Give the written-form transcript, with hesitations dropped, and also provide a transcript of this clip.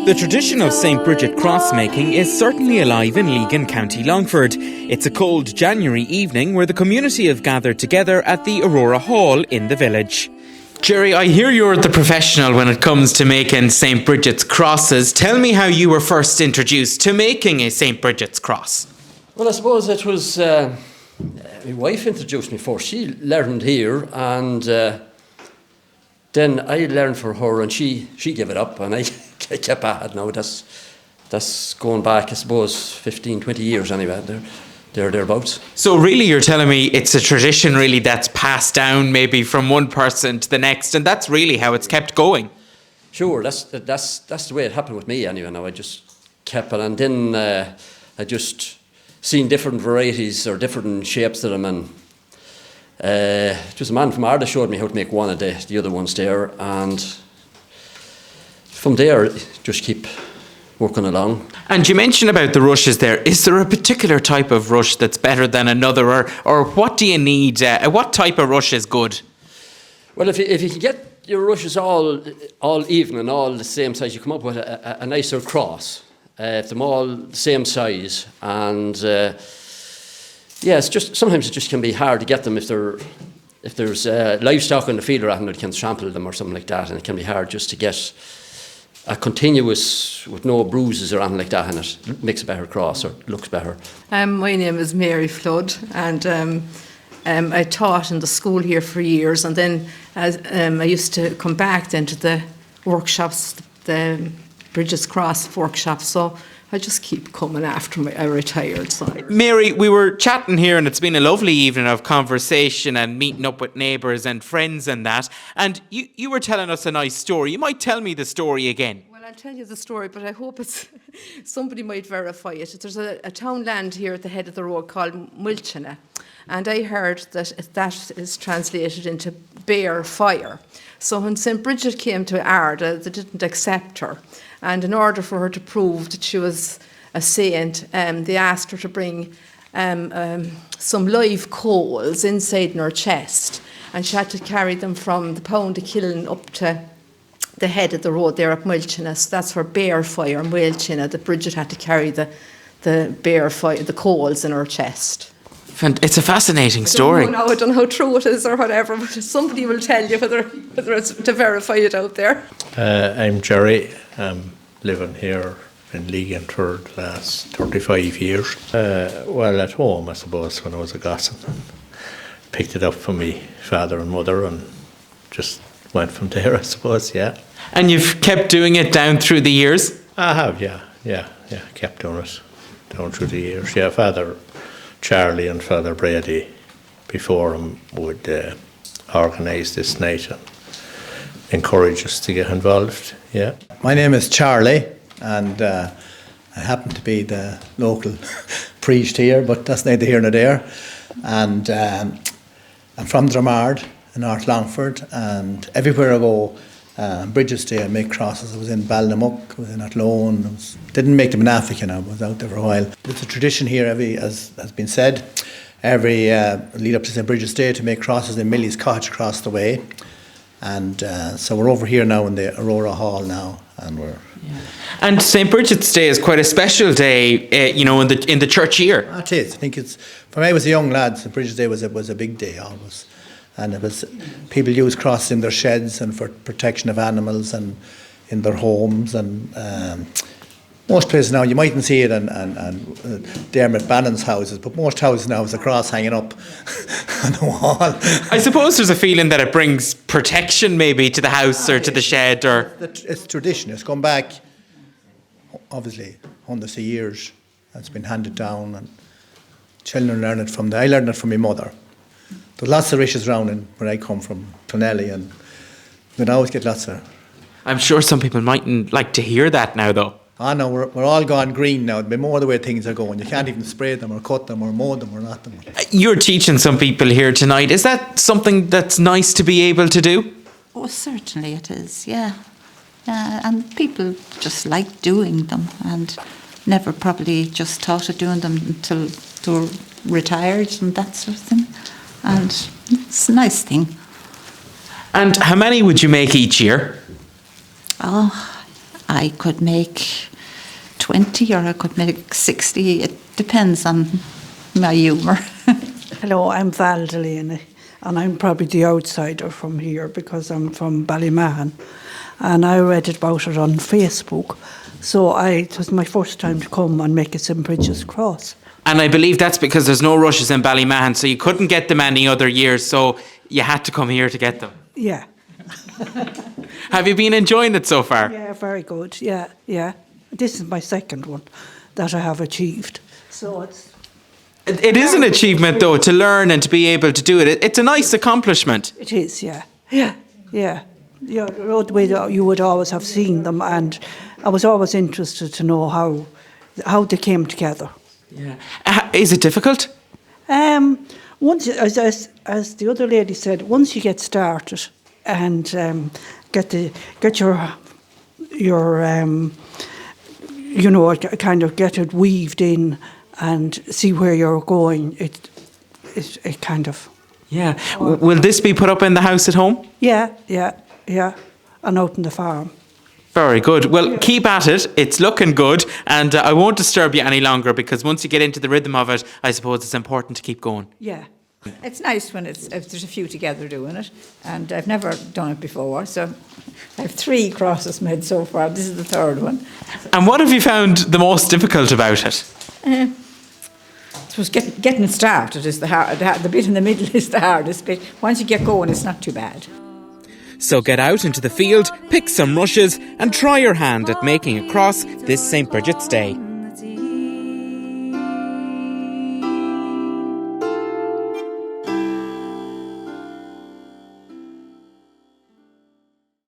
The tradition of St. Brigid cross making is certainly alive in Legan, County Longford. It's a cold January evening where the community have gathered together at the Aurora Hall in the village. Jerry, I hear you're the professional when it comes to making St. Brigid's crosses. Tell me how you were first introduced to making a St. Brigid's cross. Well, I suppose it was my wife introduced me first. She learned here, and then I learned for her, and she gave it up, and I kept at it. Now that's going back, I suppose, 15, 20 years anyway. Thereabouts. So really you're telling me it's a tradition really that's passed down maybe from one person to the next, and that's really how it's kept going? Sure, that's the way it happened with me anyway. Now I just kept it, and then I just seen different varieties or different shapes of them, and it was a man from Arda showed me how to make one of the other ones there, and from there just keep working along. And you mentioned about the rushes there. Is there a particular type of rush that's better than another, or what do you need? What type of rush is good? Well, if you can get your rushes all even and all the same size, you come up with a nicer cross. If them all the same size, and it's just sometimes it just can be hard to get them if there's livestock in the field around that can trample them or something like that, and it can be hard just to get a continuous with no bruises or anything like that, and it makes a better cross or looks better. My name is Mary Flood, and I taught in the school here for years, and then I used to come back then to the workshops, the Brigid's Cross workshop, so I just keep coming after I retired. So. Mary, we were chatting here and it's been a lovely evening of conversation and meeting up with neighbours and friends and that, and you were telling us a nice story. You might tell me the story again. Well, I'll tell you the story, but I hope somebody might verify it. There's a townland here at the head of the road called Mulchina, and I heard that is translated into bear fire. So when St. Brigid came to Arda, they didn't accept her. And in order for her to prove that she was a saint, they asked her to bring some live coals inside in her chest. And she had to carry them from the pound of Kiln up to the head of the road there at Mulchina. So that's where bear fire, Mulchina, that Brigid had to carry the bear fire, the coals in her chest. It's a fascinating story. I don't know how true it is or whatever, but somebody will tell you whether it's to verify it out there. I'm Jerry. I'm living here in Legan for the last 35 years. Well, at home, I suppose, when I was a gossin. Picked it up from me father and mother and just went from there, I suppose, yeah. And you've kept doing it down through the years? I have, yeah, kept doing it down through the years. Yeah, Father Charlie and Father Brady before him would organise this night and encourage us to get involved, yeah. My name is Charlie, and I happen to be the local priest here, but that's neither here nor there. And I'm from Dromard in North Longford, and everywhere I go, Brigid's Day, I make crosses. I was in Balnamuck, I was in Athlone, didn't make them in Africa now, but was out there for a while. It's a tradition here, as has been said, every lead up to St. Brigid's Day to make crosses in Millie's Cottage across the way. And so we're over here now in the Aurora Hall now, and we're... Yeah. And St. Brigid's Day is quite a special day, in the church year. It is. I think it's, for me, I was a young lad, St. Brigid's Day was a big day always. And it was, people use crosses in their sheds and for protection of animals and in their homes, and most places now you mightn't see it and Dermot Bannon's houses, but most houses now has a cross hanging up on the wall. I suppose there's a feeling that it brings protection maybe to the house or to the shed, or it's tradition. It's gone back obviously hundreds of years. It's been handed down, and children learn it I learned it from my mother. There's lots of riches around where I come from, Tonelli, and we'd always get lots of... I'm sure some people mightn't like to hear that now, though. Oh no, we're all gone green now. It'd be more the way things are going. You can't even spray them or cut them or mow them or nothing. You're teaching some people here tonight. Is that something that's nice to be able to do? Oh, certainly it is, yeah. And people just like doing them and never probably just thought of doing them until they were retired and that sort of thing. And it's a nice thing. And how many would you make each year? Oh, I could make 20 or I could make 60. It depends on my humour. Hello, I'm Val Delaney, and I'm probably the outsider from here because I'm from Ballymahon, and I read about it on Facebook. So it was my first time to come and make a St. Bridget's cross. And I believe that's because there's no rushes in Ballymahon, so you couldn't get them any other years, so you had to come here to get them. Yeah. Have you been enjoying it so far? Yeah, very good. Yeah. This is my second one that I have achieved. So It is an achievement, though, to learn and to be able to do it. It's a nice accomplishment. it is, yeah. Yeah, the road way that you would always have seen them, and I was always interested to know how they came together. Yeah. Is it difficult? Once, as the other lady said, once you get started and get your kind of get it weaved in and see where you're going, it kind of. Yeah. Will this be put up in the house at home? Yeah, and out in the farm. Very good. Well, keep at it. It's looking good, and I won't disturb you any longer because once you get into the rhythm of it, I suppose it's important to keep going. Yeah. It's nice when if there's a few together doing it, and I've never done it before, so I have 3 crosses made so far. This is the 3rd one. And what have you found the most difficult about it? I suppose getting it started is the bit in the middle is the hardest bit. Once you get going, it's not too bad. So get out into the field, pick some rushes, and try your hand at making a cross this St. Bridget's Day.